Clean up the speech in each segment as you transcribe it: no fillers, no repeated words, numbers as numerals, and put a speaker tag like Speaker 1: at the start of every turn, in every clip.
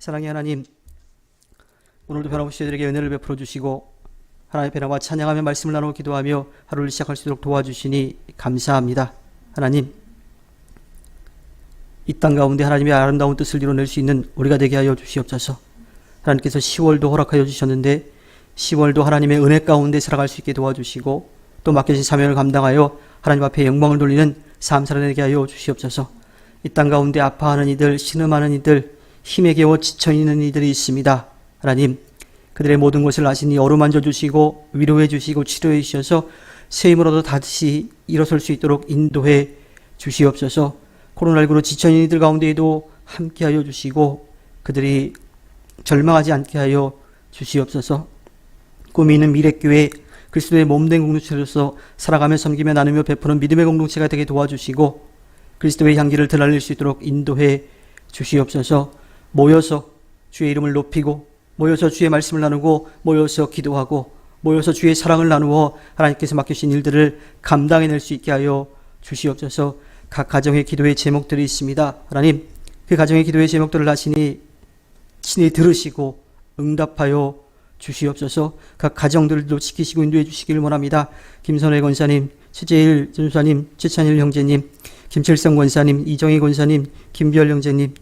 Speaker 1: 사랑의 하나님, 오늘도 변함없이 저희들에게 은혜를 베풀어 주시고 하나님의 변화와 찬양하며 말씀을 나누고 기도하며 하루를 시작할 수 있도록 도와주시니 감사합니다. 하나님, 이 땅 가운데 하나님의 아름다운 뜻을 이뤄낼 수 있는 우리가 되게 하여 주시옵소서. 하나님께서 10월도 허락하여 주셨는데 10월도 하나님의 은혜 가운데 살아갈 수 있게 도와주시고 또 맡겨진 사명을 감당하여 하나님 앞에 영광을 돌리는 삶 살아내게 하여 주시옵소서. 이 땅 가운데 아파하는 이들, 신음하는 이들, 힘에 겨워 지쳐있는 이들이 있습니다. 하나님, 그들의 모든 것을 아시니 어루만져 주시고 위로해 주시고 치료해 주셔서 새 힘으로도 다시 일어설 수 있도록 인도해 주시옵소서. 코로나19로 지쳐있는 이들 가운데에도 함께하여 주시고 그들이 절망하지 않게 하여 주시옵소서. 꿈이 있는 미래교회 그리스도의 몸된 공동체로서 살아가며 섬기며 나누며 베푸는 믿음의 공동체가 되게 도와주시고 그리스도의 향기를 드러낼 수 있도록 인도해 주시옵소서. 모여서 주의 이름을 높이고 모여서 주의 말씀을 나누고 모여서 기도하고 모여서 주의 사랑을 나누어 하나님께서 맡기신 일들을 감당해낼 수 있게 하여 주시옵소서. 각 가정의 기도의 제목들이 있습니다. 하나님, 그 가정의 기도의 제목들을 아시니 친히 들으시고 응답하여 주시옵소서. 각 가정들도 지키시고 인도해 주시기를 원합니다. 김선혜 권사님, 최재일 전사님, 최찬일 형제님, 김철성 권사님, 이정희 권사님, 김별 형제님,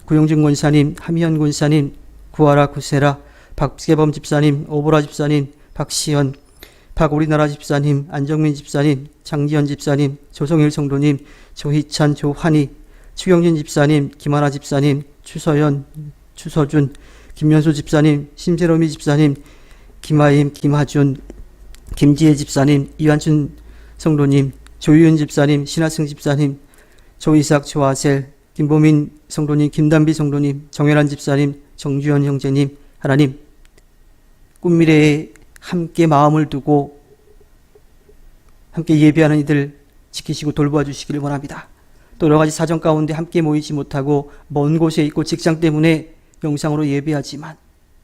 Speaker 1: 구용준 권사님, 함희연 권사님, 구하라 구세라, 박재범 집사님, 오보라 집사님, 박시현, 박우리나라 집사님, 안정민 집사님, 장지현 집사님, 조성일 성도님, 조희찬, 조환희, 추경진 집사님, 김하나 집사님, 추서연, 추서준, 김연수 집사님, 심재로미 집사님, 김하임, 김하준, 김지혜 집사님, 이완춘 성도님, 조유은 집사님, 신하승 집사님, 조이삭, 조아셀, 김보민 성도님, 김단비 성도님, 정혜란 집사님, 정주현 형제님, 하나님, 꿈미래에 함께 마음을 두고 함께 예배하는 이들 지키시고 돌보아 주시기를 원합니다. 또 여러 가지 사정 가운데 함께 모이지 못하고 먼 곳에 있고 직장 때문에 영상으로 예배하지만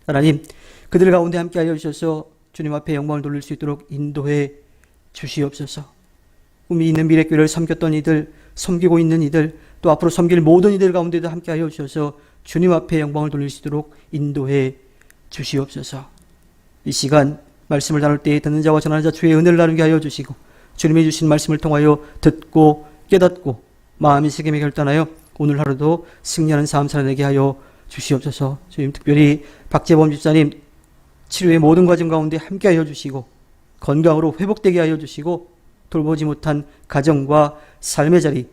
Speaker 1: 하나님, 그들 가운데 함께 하여 주셔서 주님 앞에 영광을 돌릴 수 있도록 인도해 주시옵소서. 꿈이 있는 미래교회를 섬겼던 이들, 섬기고 있는 이들, 또 앞으로 섬길 모든 이들 가운데도 함께 하여 주셔서 주님 앞에 영광을 돌릴 수 있도록 인도해 주시옵소서. 이 시간 말씀을 나눌 때에 듣는 자와 전하는 자 주의 은혜를 나누게 하여 주시고 주님이 주신 말씀을 통하여 듣고 깨닫고 마음이 새김에 결단하여 오늘 하루도 승리하는 삶 살아내게 하여 주시옵소서. 주님, 특별히 박재범 집사님 치료의 모든 과정 가운데 함께 하여 주시고 건강으로 회복되게 하여 주시고 돌보지 못한 가정과 삶의 자리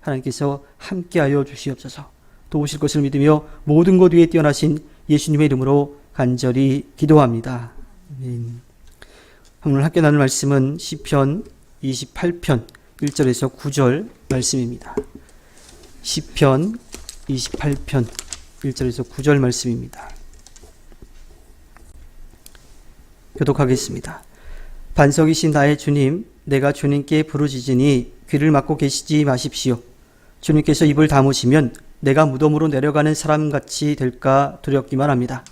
Speaker 1: 하나님께서 함께 하여 주시옵소서. 도우실 것을 믿으며 모든 것 위에 뛰어나신 예수님의 이름으로 간절히 기도합니다. 아멘. 오늘 함께 나눌 말씀은 시편 28편 1절에서 9절 말씀입니다. 시편 28편 1절에서 9절 말씀입니다. 교독하겠습니다. 반석이신 나의 주님, 내가 주님께 부르짖으니 귀를 막고 계시지 마십시오. 주님께서 입을 다무시면 내가 무덤으로 내려가는 사람같이 될까 두렵기만 합니다.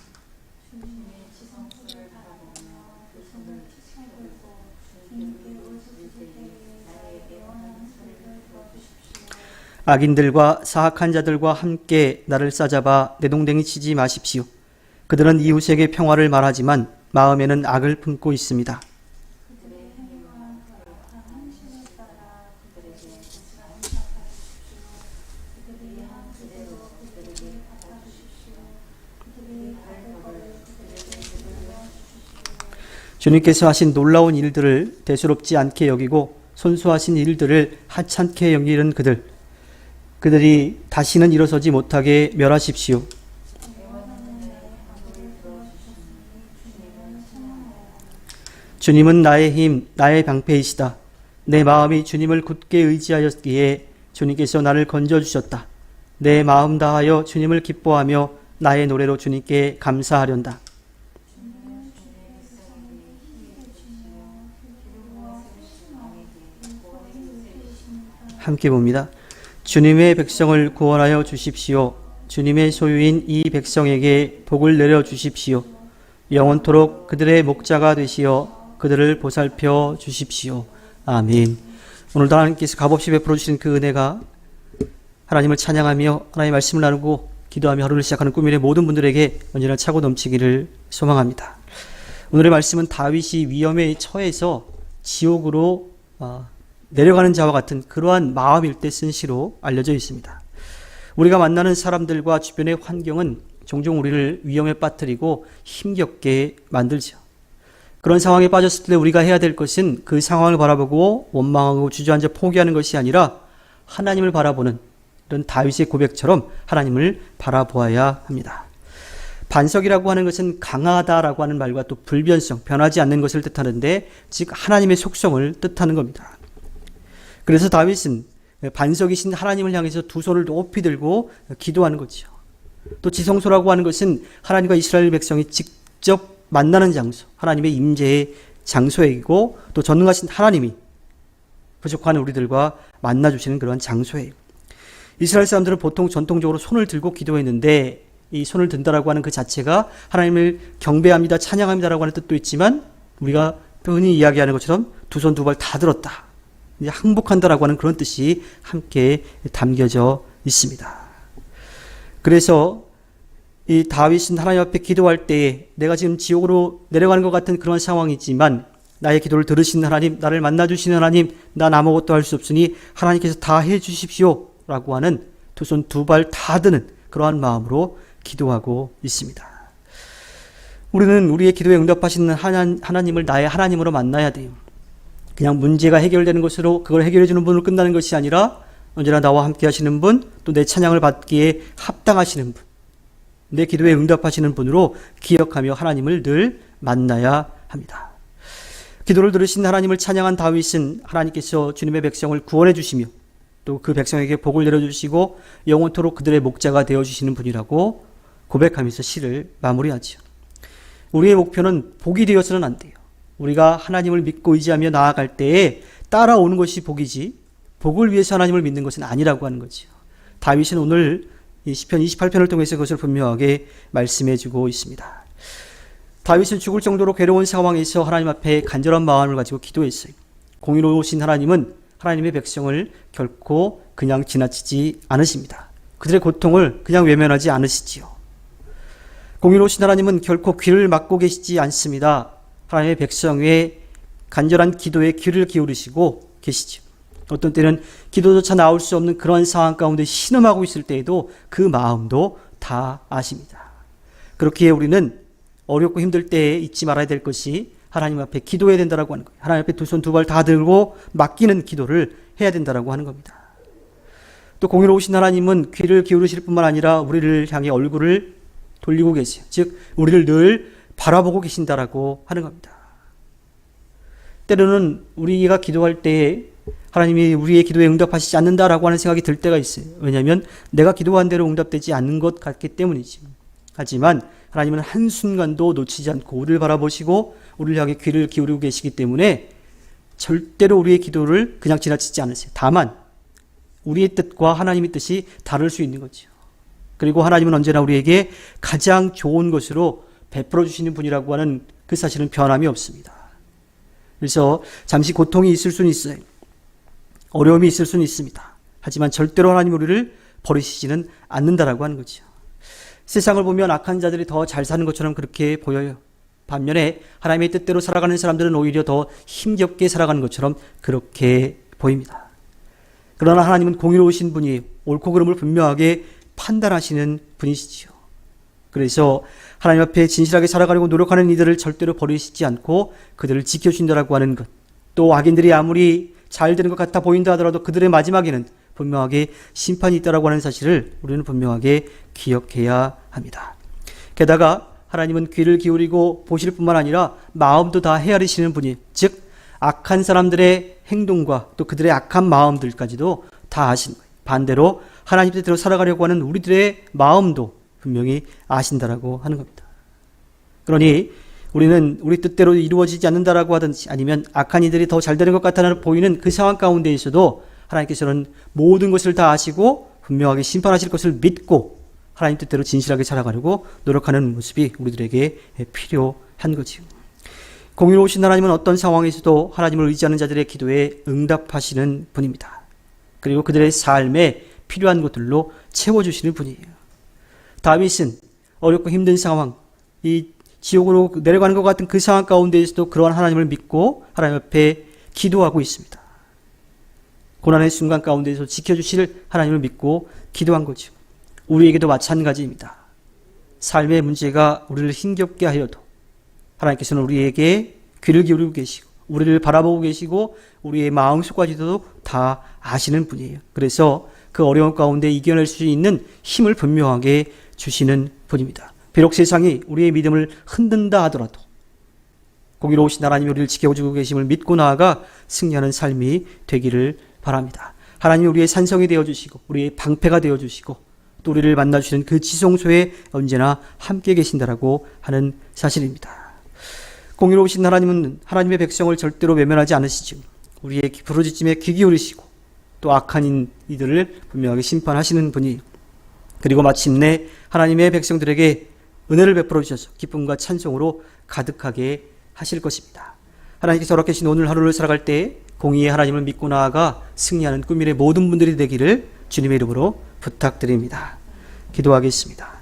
Speaker 1: 악인들과 사악한 자들과 함께 나를 싸잡아 내동댕이 치지 마십시오. 그들은 이웃에게 평화를 말하지만 마음에는 악을 품고 있습니다. 주님께서 하신 놀라운 일들을 대수롭지 않게 여기고 손수하신 일들을 하찮게 여기는 그들이 다시는 일어서지 못하게 멸하십시오. 주님은 나의 힘, 나의 방패이시다. 내 마음이 주님을 굳게 의지하였기에 주님께서 나를 건져주셨다. 내 마음 다하여 주님을 기뻐하며 나의 노래로 주님께 감사하련다. 함께 봅니다. 주님의 백성을 구원하여 주십시오. 주님의 소유인 이 백성에게 복을 내려 주십시오. 영원토록 그들의 목자가 되시어 그들을 보살펴 주십시오. 아멘. 오늘도 하나님께서 값없이 베풀어 주신 그 은혜가 하나님을 찬양하며 하나님의 말씀을 나누고 기도하며 하루를 시작하는 꿈일의 모든 분들에게 언제나 차고 넘치기를 소망합니다. 오늘의 말씀은 다윗이 위험에 처해서 지옥으로 내려가는 자와 같은 그러한 마음일 때 쓴 시로 알려져 있습니다. 우리가 만나는 사람들과 주변의 환경은 종종 우리를 위험에 빠뜨리고 힘겹게 만들죠. 그런 상황에 빠졌을 때 우리가 해야 될 것은 그 상황을 바라보고 원망하고 주저앉아 포기하는 것이 아니라 하나님을 바라보는 이런 다윗의 고백처럼 하나님을 바라보아야 합니다. 반석이라고 하는 것은 강하다라고 하는 말과 또 불변성, 변하지 않는 것을 뜻하는데 즉 하나님의 속성을 뜻하는 겁니다. 그래서 다윗은 반석이신 하나님을 향해서 두 손을 높이 들고 기도하는 거죠. 또 지성소라고 하는 것은 하나님과 이스라엘 백성이 직접 만나는 장소, 하나님의 임재의 장소이고 또 전능하신 하나님이 부족한 우리들과 만나주시는 그러한 장소예요. 이스라엘 사람들은 보통 전통적으로 손을 들고 기도했는데 이 손을 든다라고 하는 그 자체가 하나님을 경배합니다, 찬양합니다라고 하는 뜻도 있지만 우리가 흔히 이야기하는 것처럼 두 손 두 발 다 들었다, 항복한다라고 하는 그런 뜻이 함께 담겨져 있습니다. 그래서 이 다윗은 하나님 앞에 기도할 때에 내가 지금 지옥으로 내려가는 것 같은 그런 상황이지만 나의 기도를 들으시는 하나님, 나를 만나주시는 하나님, 난 아무것도 할 수 없으니 하나님께서 다 해주십시오 라고 하는 두 손 두 발 다 드는 그러한 마음으로 기도하고 있습니다. 우리는 우리의 기도에 응답하시는 하나님을 나의 하나님으로 만나야 돼요. 그냥 문제가 해결되는 것으로 그걸 해결해 주는 분으로 끝나는 것이 아니라 언제나 나와 함께 하시는 분, 또 내 찬양을 받기에 합당하시는 분, 내 기도에 응답하시는 분으로 기억하며 하나님을 늘 만나야 합니다. 기도를 들으신 하나님을 찬양한 다윗은 하나님께서 주님의 백성을 구원해 주시며 또 그 백성에게 복을 내려주시고 영원토록 그들의 목자가 되어주시는 분이라고 고백하면서 시를 마무리하죠. 우리의 목표는 복이 되어서는 안 돼요. 우리가 하나님을 믿고 의지하며 나아갈 때에 따라오는 것이 복이지 복을 위해서 하나님을 믿는 것은 아니라고 하는 거죠. 다윗은 오늘 이 시편 28편을 통해서 그것을 분명하게 말씀해 주고 있습니다. 다윗은 죽을 정도로 괴로운 상황에서 하나님 앞에 간절한 마음을 가지고 기도했어요. 공의로우신 하나님은 하나님의 백성을 결코 그냥 지나치지 않으십니다. 그들의 고통을 그냥 외면하지 않으시지요. 공의로우신 하나님은 결코 귀를 막고 계시지 않습니다. 하나님의 백성의 간절한 기도에 귀를 기울이시고 계시죠. 어떤 때는 기도조차 나올 수 없는 그런 상황 가운데 신음하고 있을 때에도 그 마음도 다 아십니다. 그렇기에 우리는 어렵고 힘들 때에 잊지 말아야 될 것이 하나님 앞에 기도해야 된다라고 하는 거예요. 하나님 앞에 두 손 두 발 다 들고 맡기는 기도를 해야 된다라고 하는 겁니다. 또 공의로우신 하나님은 귀를 기울이실 뿐만 아니라 우리를 향해 얼굴을 돌리고 계세요. 즉 우리를 늘 바라보고 계신다라고 하는 겁니다. 때로는 우리가 기도할 때에 하나님이 우리의 기도에 응답하시지 않는다라고 하는 생각이 들 때가 있어요. 왜냐하면 내가 기도한 대로 응답되지 않는 것 같기 때문이지. 하지만 하나님은 한순간도 놓치지 않고 우리를 바라보시고 우리를 향해 귀를 기울이고 계시기 때문에 절대로 우리의 기도를 그냥 지나치지 않으세요. 다만 우리의 뜻과 하나님의 뜻이 다를 수 있는 거죠. 그리고 하나님은 언제나 우리에게 가장 좋은 것으로 베풀어 주시는 분이라고 하는 그 사실은 변함이 없습니다. 그래서 잠시 고통이 있을 수는 있어요. 어려움이 있을 수는 있습니다. 하지만 절대로 하나님 우리를 버리시지는 않는다라고 하는 거죠. 세상을 보면 악한 자들이 더 잘 사는 것처럼 그렇게 보여요. 반면에 하나님의 뜻대로 살아가는 사람들은 오히려 더 힘겹게 살아가는 것처럼 그렇게 보입니다. 그러나 하나님은 공의로우신 분이 옳고 그름을 분명하게 판단하시는 분이시죠. 그래서 하나님 앞에 진실하게 살아가려고 노력하는 이들을 절대로 버리시지 않고 그들을 지켜주신다라고 하는 것, 또 악인들이 아무리 잘 되는 것 같아 보인다 하더라도 그들의 마지막에는 분명하게 심판이 있다라고 하는 사실을 우리는 분명하게 기억해야 합니다. 게다가 하나님은 귀를 기울이고 보실 뿐만 아니라 마음도 다 헤아리시는 분이, 즉 악한 사람들의 행동과 또 그들의 악한 마음들까지도 다 아시는 거예요. 반대로 하나님 뜻대로 살아가려고 하는 우리들의 마음도 분명히 아신다라고 하는 겁니다. 그러니 우리는 우리 뜻대로 이루어지지 않는다라고 하든지 아니면 악한 이들이 더 잘 되는 것 같아 보이는 그 상황 가운데 있어도 하나님께서는 모든 것을 다 아시고 분명하게 심판하실 것을 믿고 하나님 뜻대로 진실하게 살아가려고 노력하는 모습이 우리들에게 필요한 거지요. 공의로우신 하나님은 어떤 상황에서도 하나님을 의지하는 자들의 기도에 응답하시는 분입니다. 그리고 그들의 삶에 필요한 것들로 채워주시는 분이에요. 다윗은 어렵고 힘든 상황, 이 지옥으로 내려가는 것 같은 그 상황 가운데에서도 그러한 하나님을 믿고 하나님 앞에 기도하고 있습니다. 고난의 순간 가운데서 지켜주실 하나님을 믿고 기도한 거죠. 우리에게도 마찬가지입니다. 삶의 문제가 우리를 힘겹게 하여도 하나님께서는 우리에게 귀를 기울이고 계시고 우리를 바라보고 계시고 우리의 마음속까지도 다 아시는 분이에요. 그래서 그 어려운 가운데 이겨낼 수 있는 힘을 분명하게 주시는 분입니다. 비록 세상이 우리의 믿음을 흔든다 하더라도 공의로우신 하나님이 우리를 지켜주고 계심을 믿고 나아가 승리하는 삶이 되기를 바랍니다. 하나님이 우리의 산성이 되어주시고 우리의 방패가 되어주시고 또 우리를 만나주시는 그 지성소에 언제나 함께 계신다라고 하는 사실입니다. 공의로우신 하나님은 하나님의 백성을 절대로 외면하지 않으시죠. 우리의 부르짖음에 귀 기울이시고 또 악한 이들을 분명하게 심판하시는 분이 그리고 마침내 하나님의 백성들에게 은혜를 베풀어 주셔서 기쁨과 찬송으로 가득하게 하실 것입니다. 하나님께서 허락하신 오늘 하루를 살아갈 때 공의의 하나님을 믿고 나아가 승리하는 꿈일의 모든 분들이 되기를 주님의 이름으로 부탁드립니다. 기도하겠습니다.